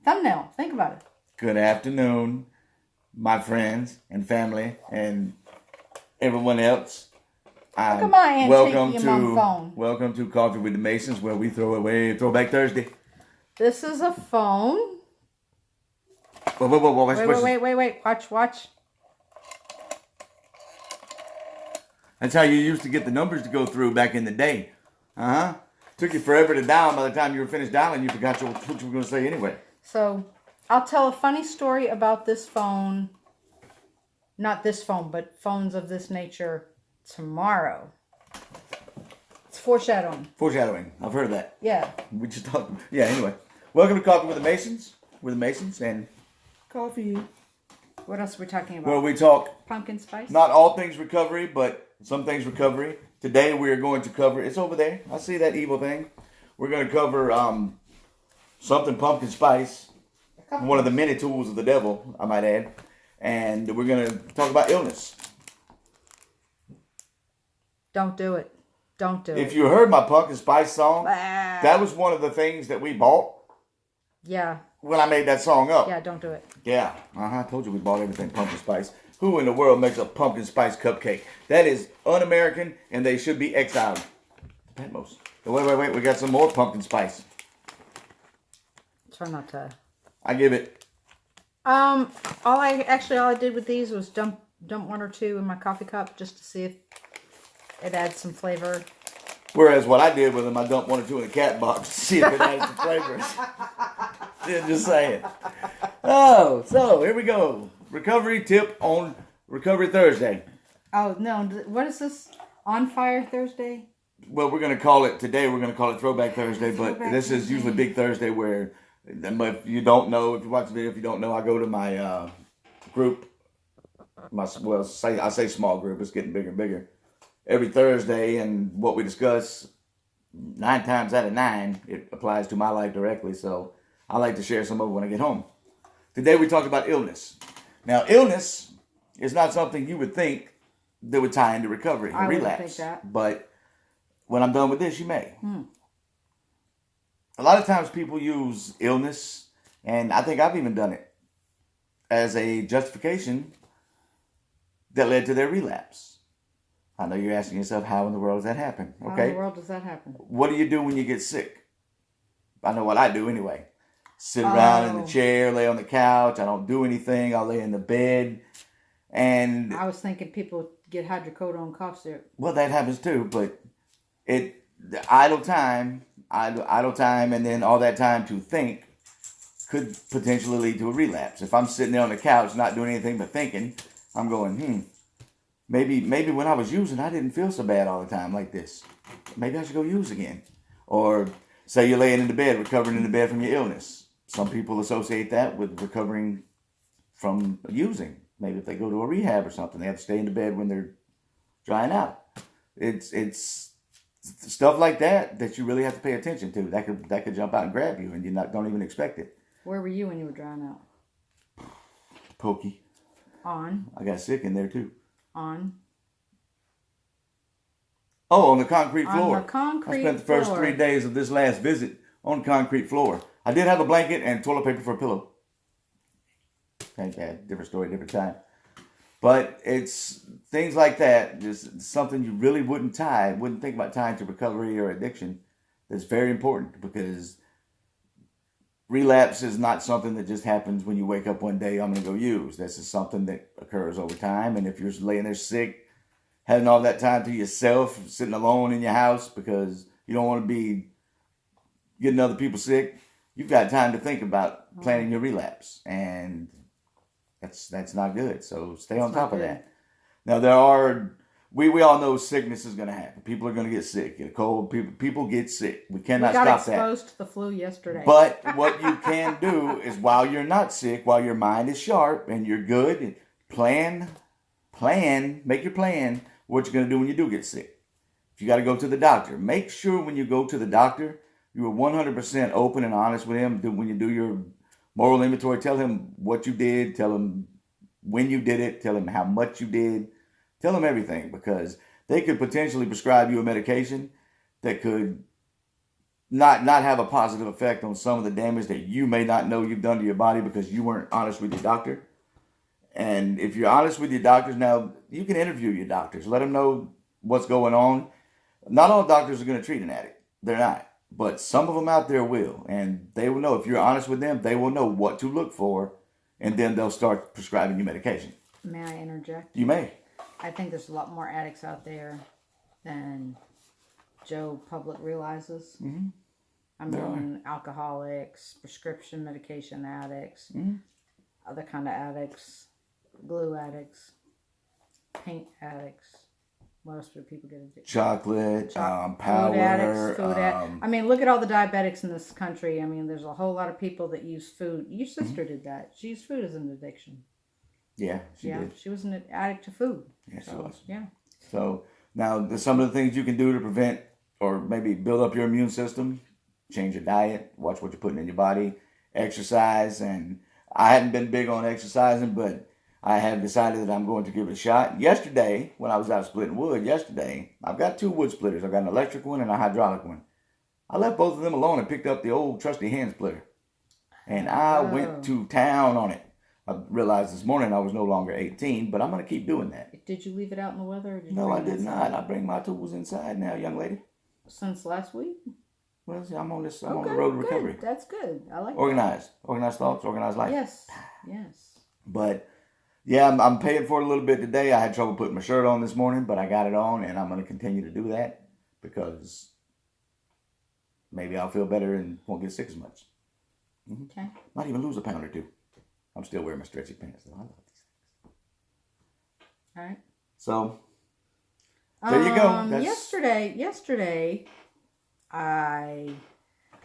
thumbnail. Think about it. Good afternoon, my friends and family and everyone else. Look at my antique phone. Welcome to Coffee with the Masons, where we throw away Throwback Thursday. This is a phone. Wait. Watch. That's how you used to get the numbers to go through back in the day. Took you forever to dial. By the time you were finished dialing, you forgot what you were going to say anyway. So, I'll tell a funny story about this phone. Not this phone, but phones of this nature tomorrow. It's foreshadowing. Foreshadowing. I've heard of that. Yeah. We just talked. Yeah, anyway. Welcome to Coffee with the Masons. We're the Masons and coffee. What else are we talking about? Well, we talk pumpkin spice. Not all things recovery, but some things recovery. Today we are going to cover. It's over there. I see that evil thing. We're going to cover something pumpkin spice. One of the many tools of the devil, I might add. And we're going to talk about illness. Don't do it. Don't do it. If you heard my pumpkin spice song, that was one of the things that we bought. Yeah. When I made that song up. Yeah, don't do it. Yeah. I told you we bought everything pumpkin spice. Who in the world makes a pumpkin spice cupcake? That is un-American, and they should be exiled. Patmos. Wait. We got some more pumpkin spice. Try not to. I give it. All I did with these was dump one or two in my coffee cup just to see if it adds some flavor. Whereas what I did with them, I dumped one or two in the cat box to see if it added some flavors. Yeah, just saying. Oh, so here we go. Recovery tip on Recovery Thursday. Oh, no. What is this? On Fire Thursday? Well, we're going to call it, today we're going to call it Throwback Thursday, but this is usually Big Thursday where, if you don't know, if you watch the video, if you don't know, I go to my group, I say small group, it's getting bigger and bigger, every Thursday, and what we discuss, 9 times out of 9, it applies to my life directly, so I like to share some of it when I get home. Today we talked about illness. Now, illness is not something you would think that would tie into recovery or relapse. Think that. But when I'm done with this, you may. A lot of times people use illness, and I think I've even done it, as a justification that led to their relapse. I know you're asking yourself, how in the world does that happen? Okay. How in the world does that happen? What do you do when you get sick? I know what I do anyway. Sit around in the chair, lay on the couch. I don't do anything. I'll lay in the bed. And I was thinking people get hydrocodone cough syrup. Well, that happens too, but the idle time, and then all that time to think could potentially lead to a relapse. If I'm sitting there on the couch not doing anything but thinking, I'm going, maybe when I was using, I didn't feel so bad all the time like this. Maybe I should go use again. Or say you're laying in the bed, recovering in the bed from your illness. Some people associate that with recovering from using. Maybe if they go to a rehab or something, they have to stay in the bed when they're drying out. It's stuff like that you really have to pay attention to. That could jump out and grab you, and you don't even expect it. Where were you when you were drying out? Pokey. On. I got sick in there too. On. Oh, on the concrete floor. On the concrete floor. I spent the first 3 days of this last visit on the concrete floor. I did have a blanket and toilet paper for a pillow. Ain't bad. Different story, different time. But it's things like that. Just something you really wouldn't think about tying to recovery or addiction. That's very important, because relapse is not something that just happens when you wake up one day, I'm going to go use. This is something that occurs over time. And if you're laying there sick, having all that time to yourself, sitting alone in your house because you don't want to be getting other people sick, you've got time to think about planning your relapse. And that's not good. So stay on top of that. Now, we all know sickness is going to happen. People are going to get sick, get a cold. People get sick. We cannot stop that. We got exposed to the flu yesterday. But what you can do is, while you're not sick, while your mind is sharp and you're good, make your plan what you're going to do when you do get sick. If you got to go to the doctor, make sure when you go to the doctor, you are 100% open and honest with him. When you do your moral inventory, tell him what you did, tell him when you did it, tell him how much you did, tell him everything, because they could potentially prescribe you a medication that could not have a positive effect on some of the damage that you may not know you've done to your body because you weren't honest with your doctor. And if you're honest with your doctors, now you can interview your doctors, let them know what's going on. Not all doctors are going to treat an addict. They're not. But some of them out there will. And they will know. If you're honest with them, they will know what to look for. And then they'll start prescribing you medication. May I interject? You may. I think there's a lot more addicts out there than Joe Public realizes. Mm-hmm. I mean, alcoholics, prescription medication addicts, other kind of addicts, glue addicts, paint addicts. What else do people get addicted? Chocolate, power. Food addicts, I mean, look at all the diabetics in this country. I mean, there's a whole lot of people that use food. Your sister did that. She used food as an addiction. Yeah, she did. She was an addict to food. Yeah, she was. Yeah. So now some of the things you can do to prevent or maybe build up your immune system: change your diet, watch what you're putting in your body, exercise. And I hadn't been big on exercising, but I have decided that I'm going to give it a shot. Yesterday, when I was out splitting wood, I've got 2 wood splitters. I've got an electric one and a hydraulic one. I left both of them alone and picked up the old trusty hand splitter. And I went to town on it. I realized this morning I was no longer 18, but I'm going to keep doing that. Did you leave it out in the weather? Or did you No, I did not. I bring my tools inside now, young lady. Since last week? Well, see, I'm on the road to recovery. Good. That's good. I like Organized. Organized thoughts, organized life. Yes. But yeah, I'm paying for it a little bit today. I had trouble putting my shirt on this morning, but I got it on, and I'm going to continue to do that because maybe I'll feel better and won't get sick as much. Mm-hmm. Okay. Might even lose a pound or 2. I'm still wearing my stretchy pants, though. I love these things. All right. So, there you go. Yesterday, I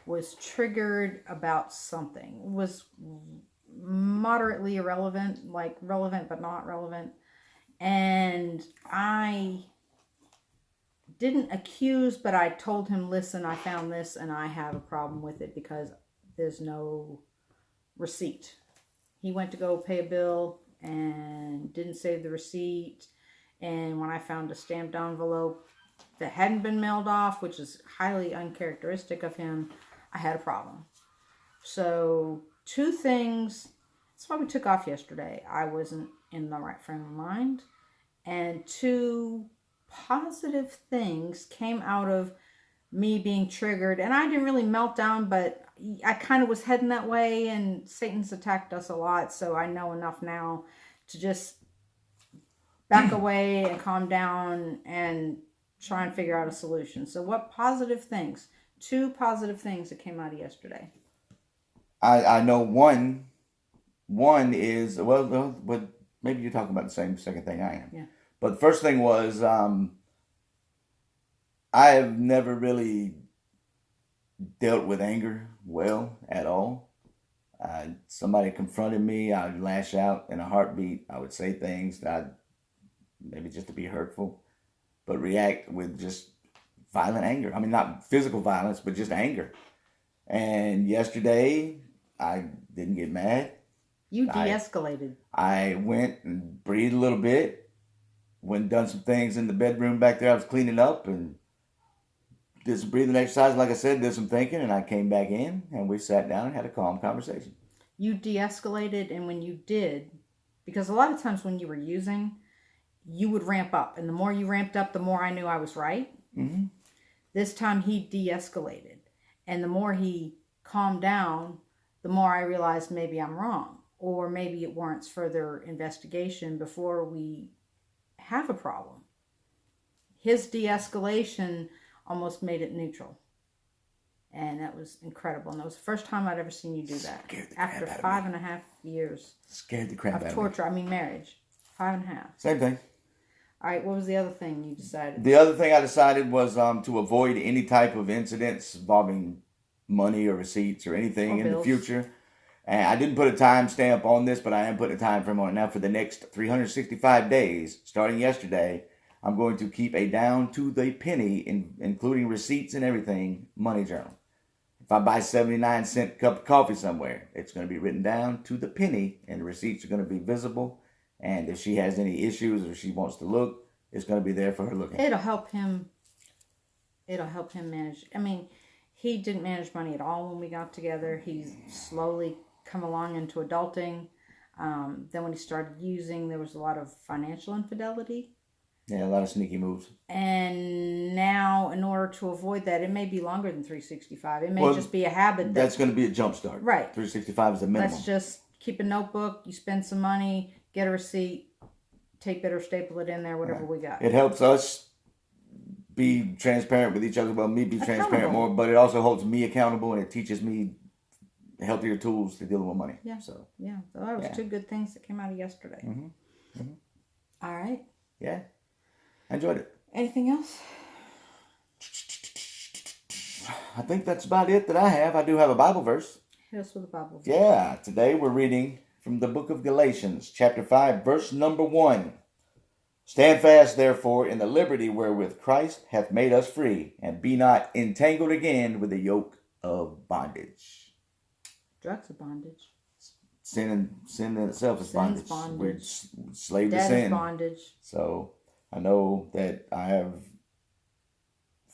was triggered about something. It was moderately irrelevant, like relevant but not relevant. And I didn't accuse, but I told him, listen, I found this and I have a problem with it because there's no receipt. He went to go pay a bill and didn't save the receipt. And when I found a stamped envelope that hadn't been mailed off, which is highly uncharacteristic of him, I had a problem. So 2 things. That's why we took off yesterday. I wasn't in the right frame of mind. And 2 positive things came out of me being triggered. And I didn't really melt down, but I kind of was heading that way. And Satan's attacked us a lot. So I know enough now to just back away and calm down and try and figure out a solution. So what positive things? 2 positive things that came out of yesterday. I know one is, but maybe you're talking about the second thing I am. Yeah. But the first thing was, I have never really dealt with anger well at all. Somebody confronted me, I would lash out in a heartbeat. I would say things that maybe just to be hurtful, but react with just violent anger. I mean, not physical violence, but just anger. And yesterday, I didn't get mad. You de-escalated. I went and breathed a little bit. Went and done some things in the bedroom back there. I was cleaning up and did some breathing exercise. Like I said, did some thinking, and I came back in and we sat down and had a calm conversation. You de-escalated, and when you did, because a lot of times when you were using, you would ramp up. And the more you ramped up, the more I knew I was right. Mm-hmm. This time he de-escalated. And the more he calmed down, the more I realized maybe I'm wrong. Or maybe it warrants further investigation before we have a problem. His de-escalation almost made it neutral. And that was incredible. And that was the first time I'd ever seen you do that. After 5.5 years. Scared the crap out of me. Torture. I mean marriage. 5.5. Same thing. All right, what was the other thing you decided? The other thing I decided was to avoid any type of incidents involving money or receipts or anything in the future. And I didn't put a time stamp on this, but I am putting a time frame on it now. For the next 365 days, starting yesterday, I'm going to keep a down to the penny, including receipts and everything, money journal. If I buy 79-cent cup of coffee somewhere, it's going to be written down to the penny, and the receipts are going to be visible. And if she has any issues or she wants to look, it's going to be there for her looking. It'll help him manage. I mean, he didn't manage money at all when we got together. He's slowly come along into adulting. Then when he started using, there was a lot of financial infidelity. Yeah, a lot of sneaky moves. And now, in order to avoid that, it may be longer than 365. It may just be a habit. That's going to be a jump start. Right. 365 is the minimum. Let's just keep a notebook. You spend some money, get a receipt, tape it or staple it in there, whatever we got. It helps us be transparent with each other. Well, me be transparent more, but it also holds me accountable, and it teaches me healthier tools to deal with money. Yeah. So that was two good things that came out of yesterday. All right. Yeah. I enjoyed it. Anything else? I think that's about it that I have. I do have a Bible verse. Hit us with a Bible verse. Yeah. Today we're reading from the book of Galatians, chapter 5, verse number 1. Stand fast, therefore, in the liberty wherewith Christ hath made us free, and be not entangled again with the yoke of bondage. Drugs are bondage. Sin in itself is bondage. We're slave to Debt sin. is bondage. So I know that I have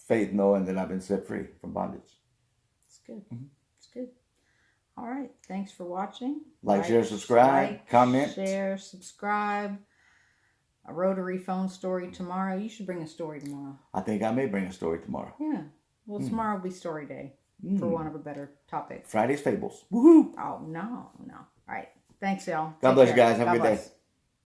faith knowing that I've been set free from bondage. It's good. It's good. All right. Thanks for watching. Like, share, subscribe, comment. Share, subscribe. A rotary phone story tomorrow. You should bring a story tomorrow. I think I may bring a story tomorrow. Yeah. Well, tomorrow will be story day, for want of a better topic. Friday's Fables. Woohoo! Oh, no. All right. Thanks, y'all. God bless you guys. Have a good day.